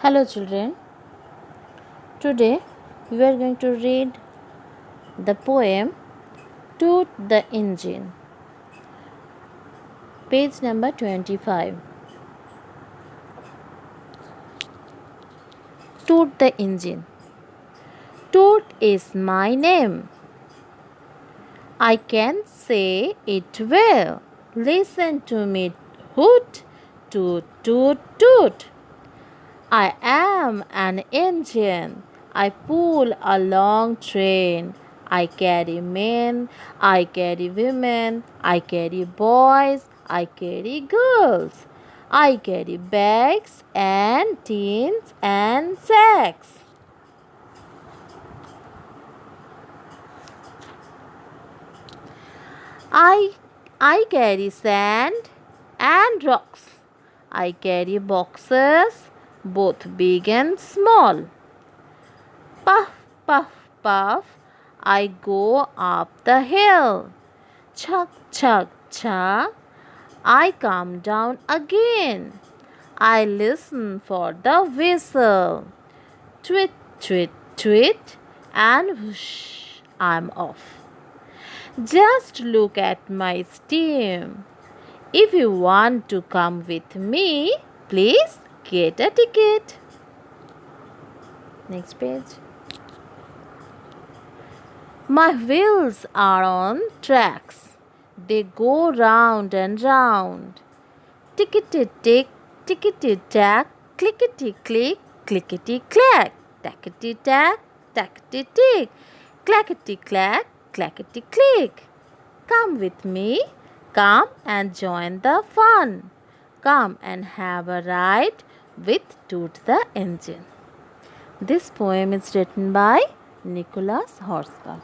Hello, children. Today we are going to read the poem Toot the Engine, page number 25. Toot the Engine. Toot is my name. I can say it well. Listen to me, hoot, toot, toot, toot. I am an engine. I pull a long train. I carry men, I carry women, I carry boys, I carry girls. I carry bags and tins and sacks. I I carry sand and rocks. I carry boxes, both big and small. Puff, puff, puff, I go up the hill. Chug, chug, chug, I come down again. I listen for the whistle. Twit, twit, twit, and whoosh, I'm off. Just look at my steam. If you want to come with me, please get a ticket. Next page. My wheels are on tracks. They go round and round. Tickety tick, tickety tack, clickety click, clickety clack, tackety tack, tackety tick, clackety clack, clackety click. Come with me, come and join the fun. Come and have a ride with Toot the Engine. This poem is written by Nicholas Horska.